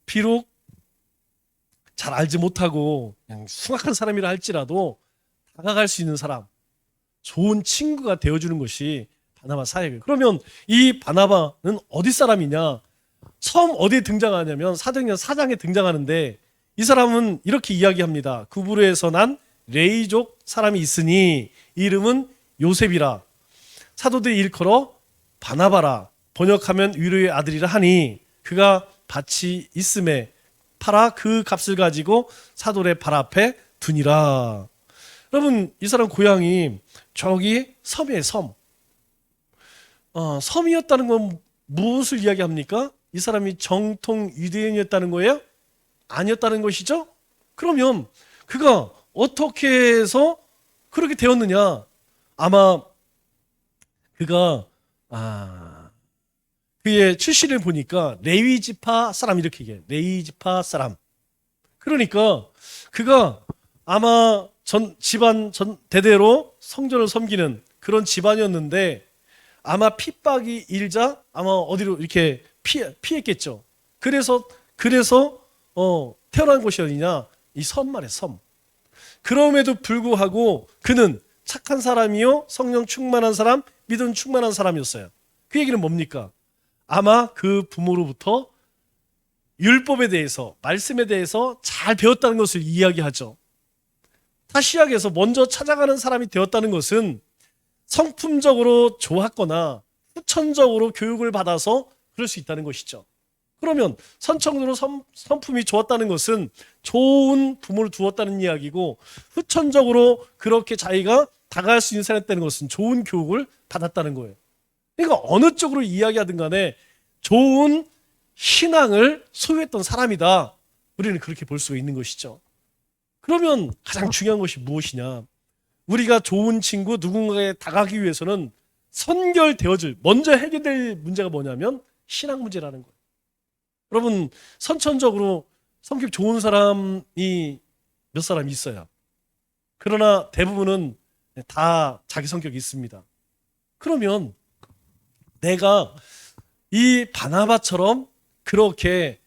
비록 잘 알지 못하고 그냥 숭악한 사람이라 할지라도 다가갈 수 있는 사람, 좋은 친구가 되어주는 것이 바나바 사역이에요. 그러면 이 바나바는 어디 사람이냐? 처음 어디에 등장하냐면 사도행전 4장에 등장하는데 이 사람은 이렇게 이야기합니다. 구브로에서 난 레이족 사람이 있으니 이름은 요셉이라. 사도들이 일컬어 바나바라. 번역하면 위로의 아들이라 하니 그가 밭이 있음에 팔아 그 값을 가지고 사도의 발 앞에 두니라. 여러분, 이 사람 고향이 저기 섬이에요. 섬. 섬이었다는 건 무엇을 이야기합니까? 이 사람이 정통 유대인이었다는 거예요? 아니었다는 것이죠? 그러면 그가 어떻게 해서 그렇게 되었느냐? 아마 그가 그의 출신을 보니까 레위 지파 사람 이렇게 얘기해요. 레위 지파 사람. 그러니까 그가 아마 집안 대대로 성전을 섬기는 그런 집안이었는데 아마 핍박이 일자 아마 어디로 이렇게 피했겠죠. 그래서 태어난 곳이 어디냐? 이 섬 말이에요. 섬. 그럼에도 불구하고 그는 착한 사람이요, 성령 충만한 사람, 믿음 충만한 사람이었어요. 그 얘기는 뭡니까? 아마 그 부모로부터 율법에 대해서, 말씀에 대해서 잘 배웠다는 것을 이야기하죠. 타시악에서 먼저 찾아가는 사람이 되었다는 것은 성품적으로 좋았거나 후천적으로 교육을 받아서 그럴 수 있다는 것이죠. 그러면 선천적으로 성품이 좋았다는 것은 좋은 부모를 두었다는 이야기고, 후천적으로 그렇게 자기가 다가갈 수 있는 사람이었다는 것은 좋은 교육을 받았다는 거예요. 그러니까 어느 쪽으로 이야기하든 간에 좋은 신앙을 소유했던 사람이다. 우리는 그렇게 볼 수가 있는 것이죠. 그러면 가장 중요한 것이 무엇이냐? 우리가 좋은 친구 누군가에 다가가기 위해서는 선결되어질, 먼저 해결될 문제가 뭐냐면 신앙 문제라는 거예요. 여러분, 선천적으로 성격 좋은 사람이 몇 사람 있어요. 그러나 대부분은 다 자기 성격이 있습니다. 그러면 내가 이 바나바처럼 그렇게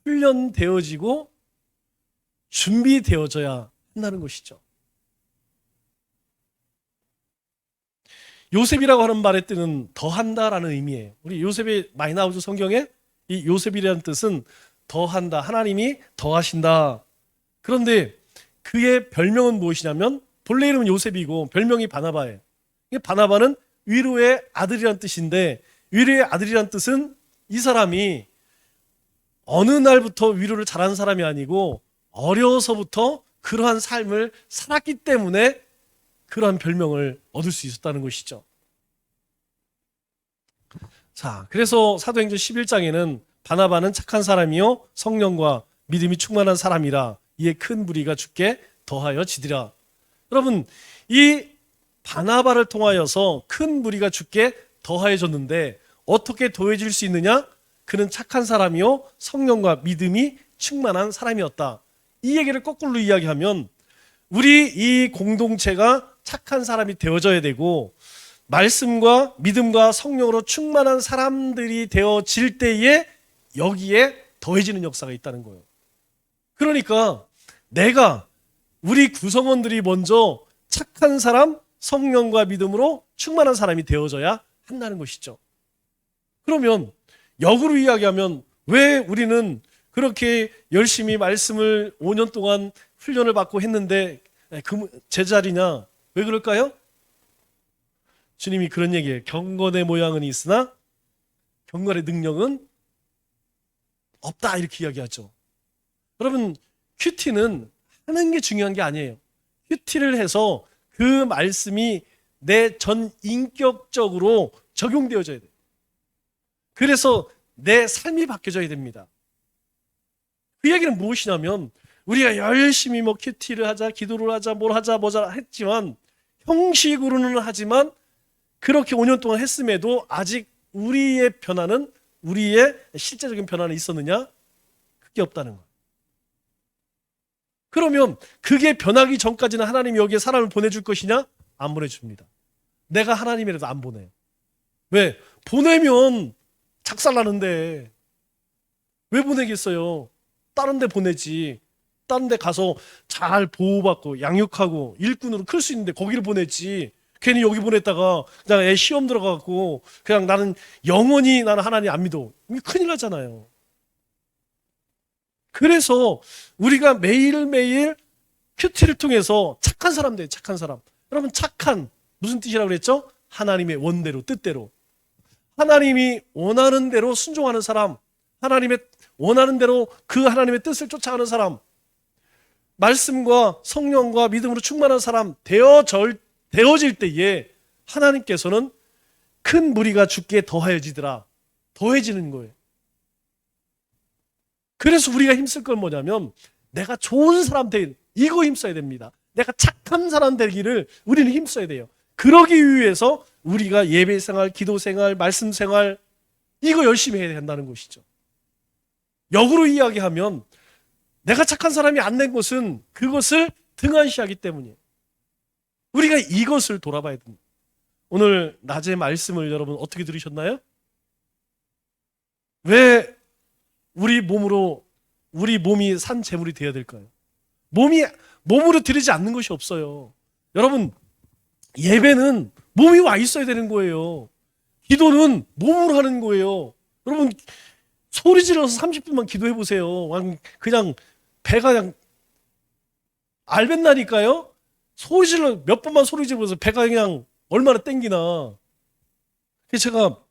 훈련되어지고 준비되어져야 한다는 것이죠. 요셉이라고 하는 말의 뜻은 더한다라는 의미예요. 우리 요셉이 많이 나오죠, 성경에? 이 요셉이라는 뜻은 더한다, 하나님이 더하신다. 그런데 그의 별명은 무엇이냐면 본래 이름은 요셉이고 별명이 바나바예요. 바나바는 위로의 아들이란 뜻인데, 위로의 아들이란 뜻은 이 사람이 어느 날부터 위로를 잘하는 사람이 아니고 어려서부터 그러한 삶을 살았기 때문에 그러한 별명을 얻을 수 있었다는 것이죠. 자, 그래서 사도행전 11장에는 바나바는 착한 사람이요 성령과 믿음이 충만한 사람이라 이에 큰 무리가 주께 더하여 지리라. 여러분, 이 바나바를 통하여서 큰 무리가 주께 더하여졌는데 어떻게 더해질 수 있느냐? 그는 착한 사람이요 성령과 믿음이 충만한 사람이었다. 이 얘기를 거꾸로 이야기하면 우리 이 공동체가 착한 사람이 되어져야 되고 말씀과 믿음과 성령으로 충만한 사람들이 되어질 때에 여기에 더해지는 역사가 있다는 거예요. 그러니까 내가, 우리 구성원들이 먼저 착한 사람, 성령과 믿음으로 충만한 사람이 되어져야 한다는 것이죠. 그러면 역으로 이야기하면 왜 우리는 그렇게 열심히 말씀을 5년 동안 훈련을 받고 했는데 제자리냐? 왜 그럴까요? 주님이 그런 얘기예요. 경건의 모양은 있으나 경건의 능력은 없다, 이렇게 이야기하죠. 여러분, 큐티는 하는 게 중요한 게 아니에요. 큐티를 해서 그 말씀이 내 전 인격적으로 적용되어져야 돼요. 그래서 내 삶이 바뀌어져야 됩니다. 그 얘기는 무엇이냐면 우리가 열심히 뭐 큐티를 하자, 기도를 하자, 뭘 하자, 뭐자 했지만 형식으로는 하지만 그렇게 5년 동안 했음에도 아직 우리의 변화는, 우리의 실제적인 변화는 있었느냐? 그게 없다는 거예요. 그러면 그게 변하기 전까지는 하나님이 여기에 사람을 보내줄 것이냐? 안 보내줍니다. 내가 하나님이라도 안 보내요. 왜? 보내면 작살나는데 왜 보내겠어요? 다른 데 보내지. 다른 데 가서 잘 보호받고 양육하고 일꾼으로 클 수 있는데 거기를 보내지. 괜히 여기 보냈다가 그냥 애 시험 들어가고 그냥 나는 영원히 나는 하나님 안 믿어. 큰일 나잖아요. 그래서 우리가 매일매일 큐티를 통해서 착한 사람 돼요. 착한 사람. 여러분, 착한 무슨 뜻이라고 그랬죠? 하나님의 원대로, 뜻대로. 하나님이 원하는 대로 순종하는 사람, 하나님의 원하는 대로 그 하나님의 뜻을 쫓아가는 사람, 말씀과 성령과 믿음으로 충만한 사람 되어질 때에 하나님께서는 큰 무리가 주께 더하여지더라. 더해지는 거예요. 그래서 우리가 힘쓸 건 뭐냐면 내가 좋은 사람 되길, 이거 힘써야 됩니다. 내가 착한 사람 되기를 우리는 힘써야 돼요. 그러기 위해서 우리가 예배 생활, 기도 생활, 말씀 생활, 이거 열심히 해야 된다는 것이죠. 역으로 이야기하면 내가 착한 사람이 안 된 것은 그것을 등한시하기 때문이에요. 우리가 이것을 돌아봐야 됩니다. 오늘 낮의 말씀을 여러분 어떻게 들으셨나요? 왜 우리 몸이 산 제물이 되어야 될까요? 몸으로 드리지 않는 것이 없어요. 여러분, 예배는 몸이 와 있어야 되는 거예요. 기도는 몸으로 하는 거예요. 여러분, 소리 질러서 30분만 기도해 보세요. 그냥 배가 그냥 알뱃나니까요. 소리 질러 몇 번만 소리 질러서 배가 그냥 얼마나 땡기나. 그래서 제가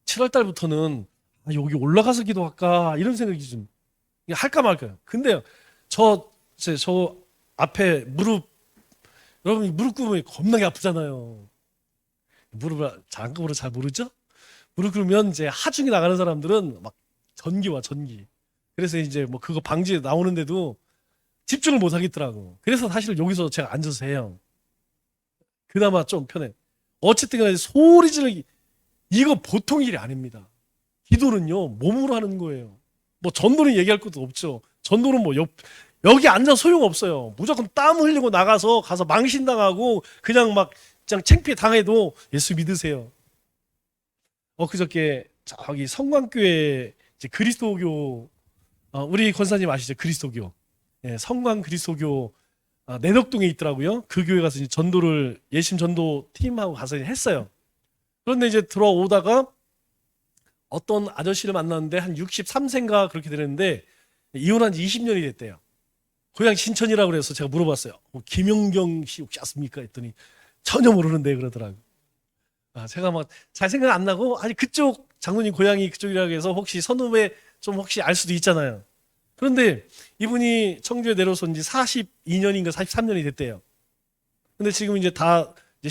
7월 달부터는 여기 올라가서 기도할까 이런 생각이 좀 할까 말까요. 근데 저 앞에 여러분 무릎 꿇으면 겁나게 아프잖아요. 무릎을 장갑으로 잘 모르죠? 무릎 꿇으면 이제 하중이 나가는 사람들은 막 전기와 전기. 그래서 이제 뭐 그거 방지에 나오는데도 집중을 못 하겠더라고. 그래서 사실 여기서 제가 앉아서 해요. 그나마 좀 편해. 어쨌든 간에 소리 지르기 이거 보통 일이 아닙니다. 기도는요 몸으로 하는 거예요. 뭐 전도는 얘기할 것도 없죠. 전도는 뭐 여기 앉아 소용없어요. 무조건 땀 흘리고 나가서 가서 망신당하고 그냥 창피해 당해도 예수 믿으세요. 그저께 저기 성광교회 이제 그리스도교 우리 권사님 아시죠? 그리스도교. 예, 성광 그리스도교 내덕동에 있더라고요. 그 교회 가서 이제 전도를 예심 전도 팀하고 가서 했어요. 그런데 이제 들어오다가 어떤 아저씨를 만났는데 한 63세인가 그렇게 되는데 이혼한 지 20년이 됐대요. 고향 신천이라고 그래서 제가 물어봤어요. 김영경 씨 혹시 아십니까? 했더니 전혀 모르는데 그러더라고요. 제가 막 잘 생각 안 나고 아니 그쪽 장로님 고향이 그쪽이라고 해서 혹시 선후배 좀 혹시 알 수도 있잖아요. 그런데 이분이 청주에 내려서 온 지 42년인가 43년이 됐대요. 근데 지금 이제 다 이제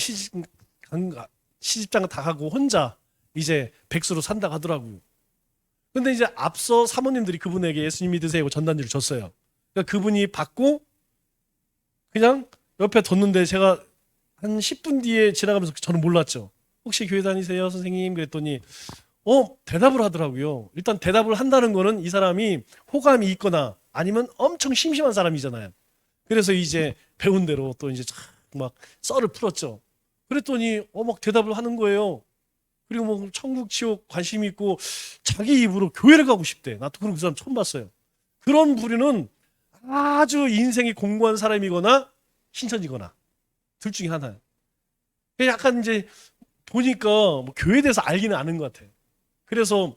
시집장 다 가고 혼자 이제 백수로 산다고 하더라고요. 근데 이제 앞서 사모님들이 그분에게 예수님 믿으세요 하고 전단지를 줬어요. 그러니까 그분이 받고 그냥 옆에 뒀는데 제가 한 10분 뒤에 지나가면서 저는 몰랐죠. 혹시 교회 다니세요, 선생님? 그랬더니 대답을 하더라고요. 일단 대답을 한다는 거는 이 사람이 호감이 있거나 아니면 엄청 심심한 사람이잖아요. 그래서 이제 배운 대로 또 이제 막 썰을 풀었죠. 그랬더니 막 대답을 하는 거예요. 그리고 뭐 천국 지옥 관심 있고 자기 입으로 교회를 가고 싶대. 나도 그런 그 사람 처음 봤어요. 그런 부류는 아주 인생이 공고한 사람이거나 신천이거나 둘 중에 하나예요. 약간 이제 보니까 뭐 교회에 대해서 알기는 아는 것 같아요. 그래서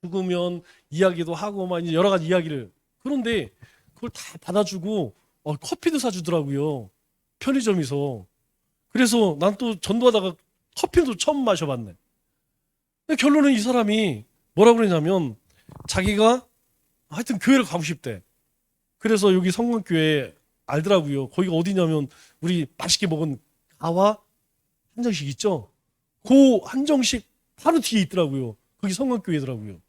죽으면 이야기도 하고 막 이제 여러 가지 이야기를 그런데 그걸 다 받아주고 커피도 사주더라고요. 편의점에서. 그래서 난 또 전도하다가 커피도 처음 마셔봤네. 근데 결론은 이 사람이 뭐라고 그러냐면 자기가 하여튼 교회를 가고 싶대. 그래서 여기 성광교회 알더라고요. 거기가 어디냐면 우리 맛있게 먹은 가와 한정식 있죠? 그 한정식 바로 뒤에 있더라고요. 거기 성광교회더라고요.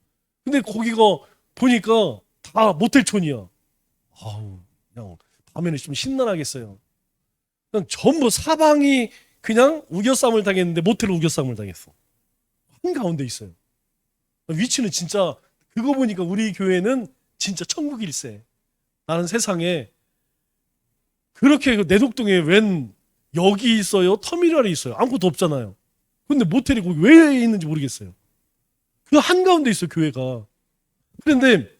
근데 거기가 보니까 다 모텔촌이야. 그냥 밤에는 좀 신나하겠어요. 그냥 전부 사방이 그냥 우겨쌈을 당했는데 모텔로 우겨쌈을 당했어. 한가운데 있어요. 위치는 진짜 그거 보니까 우리 교회는 진짜 천국일세. 나는 세상에 그렇게 내덕동에 웬 역이 있어요? 터미널이 있어요. 아무것도 없잖아요. 근데 모텔이 거기 왜 있는지 모르겠어요. 그 한가운데 있어요, 교회가. 그런데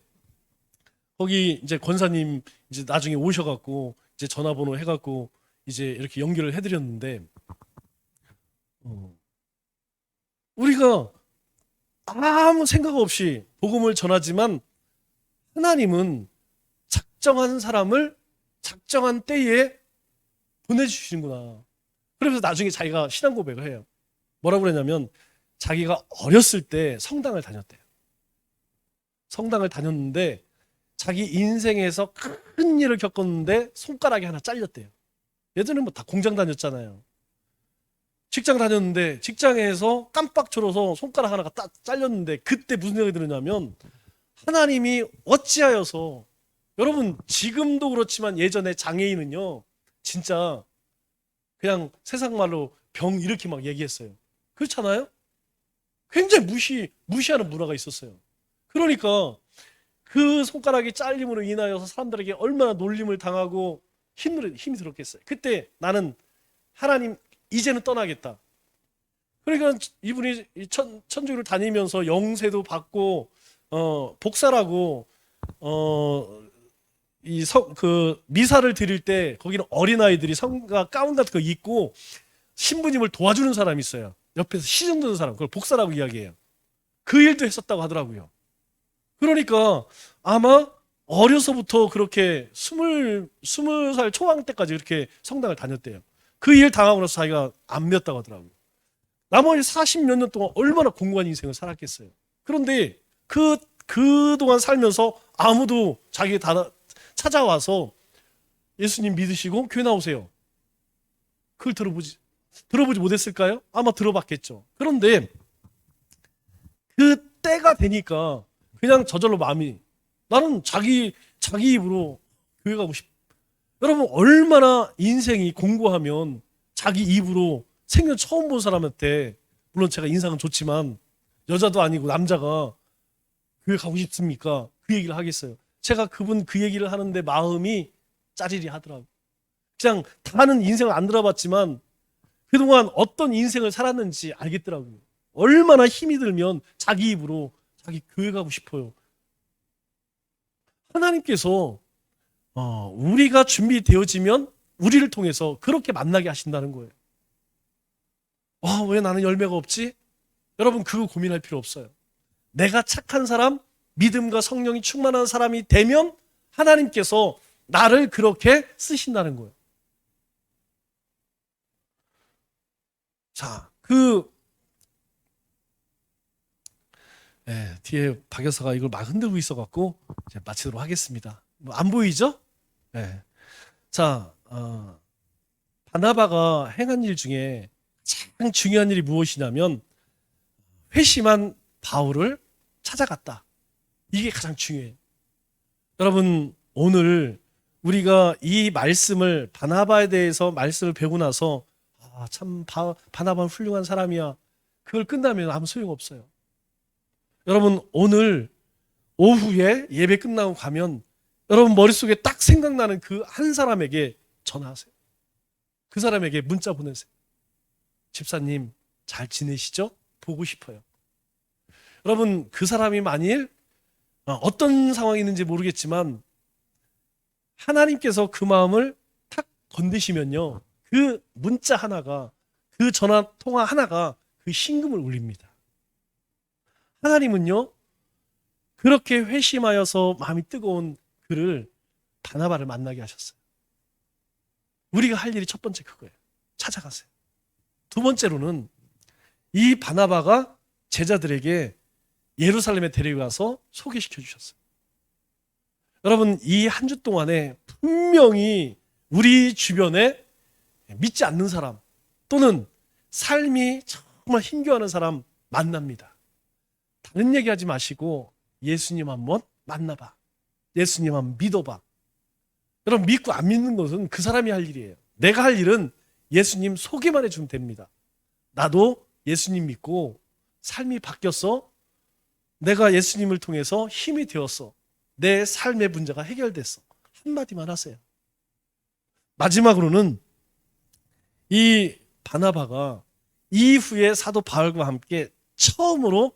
거기 이제 권사님 이제 나중에 오셔갖고 이제 전화번호 해갖고 이제 이렇게 연결을 해드렸는데 우리가 아무 생각 없이 복음을 전하지만 하나님은 작정한 사람을 작정한 때에 보내주시는구나. 그러면서 나중에 자기가 신앙 고백을 해요. 뭐라고 그러냐면 자기가 어렸을 때 성당을 다녔대요. 성당을 다녔는데 자기 인생에서 큰 일을 겪었는데 손가락이 하나 잘렸대요. 예전에 뭐 다 공장 다녔잖아요. 직장 다녔는데 직장에서 깜빡 졸어서 손가락 하나가 딱 잘렸는데 그때 무슨 생각이 드느냐면 하나님이 어찌하여서 여러분 지금도 그렇지만 예전에 장애인은요 진짜 그냥 세상 말로 병 이렇게 막 얘기했어요. 그렇잖아요? 굉장히 무시하는 문화가 있었어요. 그러니까 그 손가락이 잘림으로 인하여서 사람들에게 얼마나 놀림을 당하고 힘이 들었겠어요. 그때 나는 하나님 이제는 떠나겠다. 그러니까 이분이 천주교를 다니면서 영세도 받고 복사라고 그 미사를 드릴 때 거기는 어린아이들이 성가 가운 같은 거 입고 신부님을 도와주는 사람이 있어요. 옆에서 시중 드는 사람, 그걸 복사라고 이야기해요. 그 일도 했었다고 하더라고요. 그러니까 아마 어려서부터 그렇게 20살 초반 때까지 이렇게 성당을 다녔대요. 그 일 당하고 나서 자기가 안 믿었다고 하더라고요. 나머지 40몇 년 동안 얼마나 공고한 인생을 살았겠어요. 그런데 그동안 살면서 아무도 자기 다 찾아와서 예수님 믿으시고 교회 나오세요. 그걸 들어보지 못했을까요? 아마 들어봤겠죠. 그런데 그 때가 되니까 그냥 저절로 마음이 나는 자기 입으로 교회 가고 싶. 여러분 얼마나 인생이 공고하면 자기 입으로 생전 처음 본 사람한테 물론 제가 인상은 좋지만 여자도 아니고 남자가 교회 가고 싶습니까? 그 얘기를 하겠어요. 제가 그분 그 얘기를 하는데 마음이 짜리리 하더라고요. 그냥 다는 인생을 안 들어봤지만 그동안 어떤 인생을 살았는지 알겠더라고요. 얼마나 힘이 들면 자기 입으로 자기 교회 가고 싶어요. 하나님께서 우리가 준비되어지면 우리를 통해서 그렇게 만나게 하신다는 거예요. 왜 나는 열매가 없지? 여러분 그거 고민할 필요 없어요. 내가 착한 사람, 믿음과 성령이 충만한 사람이 되면 하나님께서 나를 그렇게 쓰신다는 거예요. 자, 뒤에 박 여사가 이걸 막 흔들고 있어갖고 이제 마치도록 하겠습니다. 안 보이죠? 네. 자, 바나바가 행한 일 중에 가장 중요한 일이 무엇이냐면 회심한 바울을 찾아갔다. 이게 가장 중요해요. 여러분 오늘 우리가 이 말씀을 바나바에 대해서 말씀을 배우고 나서 참 바나바는 훌륭한 사람이야. 그걸 끝나면 아무 소용없어요. 여러분 오늘 오후에 예배 끝나고 가면 여러분 머릿속에 딱 생각나는 그 한 사람에게 전화하세요. 그 사람에게 문자 보내세요. 집사님 잘 지내시죠? 보고 싶어요. 여러분 그 사람이 만일 어떤 상황이 있는지 모르겠지만 하나님께서 그 마음을 탁 건드시면요. 그 문자 하나가 그 전화 통화 하나가 그 신금을 울립니다. 하나님은요. 그렇게 회심하여서 마음이 뜨거운 그를 바나바를 만나게 하셨어요. 우리가 할 일이 첫 번째 그거예요. 찾아가세요. 두 번째로는 이 바나바가 제자들에게 예루살렘에 데려가서 소개시켜 주셨어요. 여러분 이 한 주 동안에 분명히 우리 주변에 믿지 않는 사람 또는 삶이 정말 힘겨워하는 사람 만납니다. 다른 얘기하지 마시고 예수님 한번 만나봐. 예수님 한번 믿어봐. 여러분 믿고 안 믿는 것은 그 사람이 할 일이에요. 내가 할 일은 예수님 소개만 해주면 됩니다. 나도 예수님 믿고 삶이 바뀌었어. 내가 예수님을 통해서 힘이 되었어. 내 삶의 문제가 해결됐어. 한마디만 하세요. 마지막으로는 이 바나바가 이후에 사도 바울과 함께 처음으로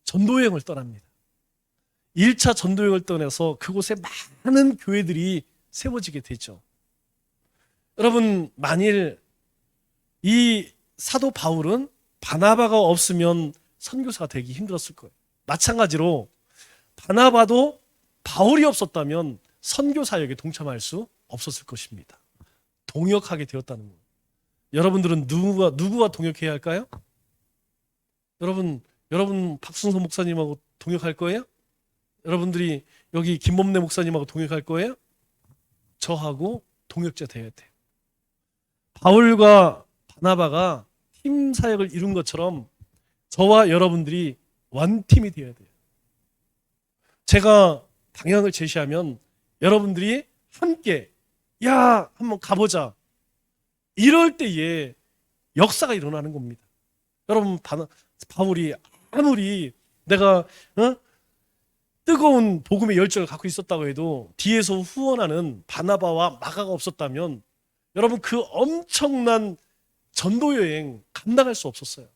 전도여행을 떠납니다. 1차 전도여행을 떠나서 그곳에 많은 교회들이 세워지게 되죠. 여러분 만일 이 사도 바울은 바나바가 없으면 선교사가 되기 힘들었을 거예요. 마찬가지로 바나바도 바울이 없었다면 선교 사역에 동참할 수 없었을 것입니다. 동역하게 되었다는 거예요. 여러분들은 누구와 동역해야 할까요? 여러분 박순서 목사님하고 동역할 거예요? 여러분들이 여기 김범래 목사님하고 동역할 거예요? 저하고 동역자 되어야 돼요. 바울과 바나바가 팀 사역을 이룬 것처럼 저와 여러분들이 원팀이 되어야 돼요. 제가 방향을 제시하면 여러분들이 함께 한번 가보자. 이럴 때에 역사가 일어나는 겁니다. 여러분 바울이 아무리 내가 뜨거운 복음의 열정을 갖고 있었다고 해도 뒤에서 후원하는 바나바와 마가가 없었다면 여러분 그 엄청난 전도여행 감당할 수 없었어요.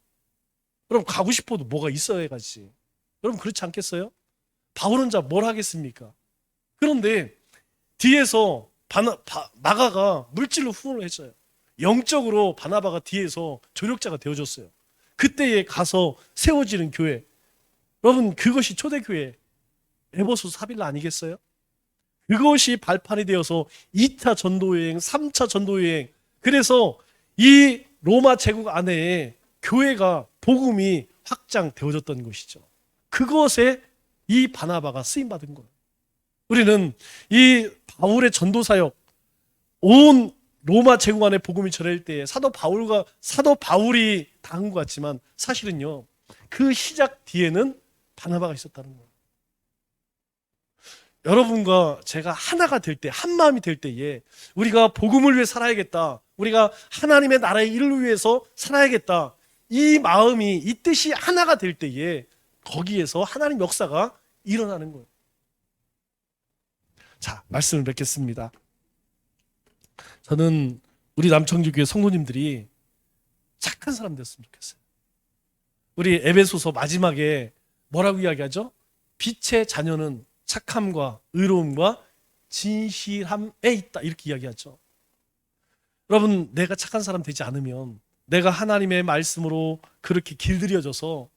여러분 가고 싶어도 뭐가 있어야 가지. 여러분 그렇지 않겠어요? 바울 혼자 뭘 하겠습니까? 그런데 뒤에서 마가가 물질로 후원을 했어요. 영적으로 바나바가 뒤에서 조력자가 되어줬어요. 그때에 가서 세워지는 교회. 여러분 그것이 초대교회 에베소 사빌라 아니겠어요? 그것이 발판이 되어서 2차 전도여행, 3차 전도여행. 그래서 이 로마 제국 안에 교회가 복음이 확장되어졌던 것이죠. 그것에 이 바나바가 쓰임 받은 거예요. 우리는 이 바울의 전도 사역, 온 로마 제국 안에 복음이 전할 때에 사도 바울이 다 한 것 같지만 사실은요, 그 시작 뒤에는 바나바가 있었다는 거예요. 여러분과 제가 하나가 될 때, 한 마음이 될 때에 우리가 복음을 위해 살아야겠다, 우리가 하나님의 나라의 일을 위해서 살아야겠다, 이 마음이, 이 뜻이 하나가 될 때에 거기에서 하나님 역사가 일어나는 거예요. 자, 말씀을 맺겠습니다. 저는 우리 남청주교회 성도님들이 착한 사람 됐으면 좋겠어요. 우리 에베소서 마지막에 뭐라고 이야기하죠? 빛의 자녀는 착함과 의로움과 진실함에 있다, 이렇게 이야기하죠. 여러분, 내가 착한 사람 되지 않으면, 내가 하나님의 말씀으로 그렇게 길들여져서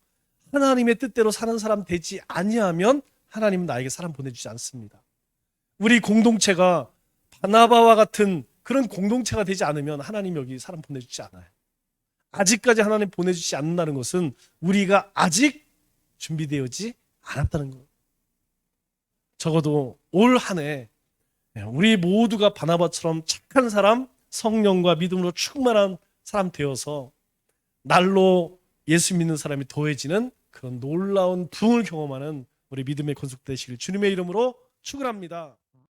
하나님의 뜻대로 사는 사람 되지 아니하면 하나님은 나에게 사람 보내주지 않습니다. 우리 공동체가 바나바와 같은 그런 공동체가 되지 않으면 하나님 여기 사람 보내주지 않아요. 아직까지 하나님 보내주지 않는다는 것은 우리가 아직 준비되어지 않았다는 거예요. 적어도 올 한 해 우리 모두가 바나바처럼 착한 사람, 성령과 믿음으로 충만한 사람 되어서 날로 예수 믿는 사람이 더해지는 그런 놀라운 부흥을 경험하는 우리 믿음의 건속 되시길 주님의 이름으로 축원합니다.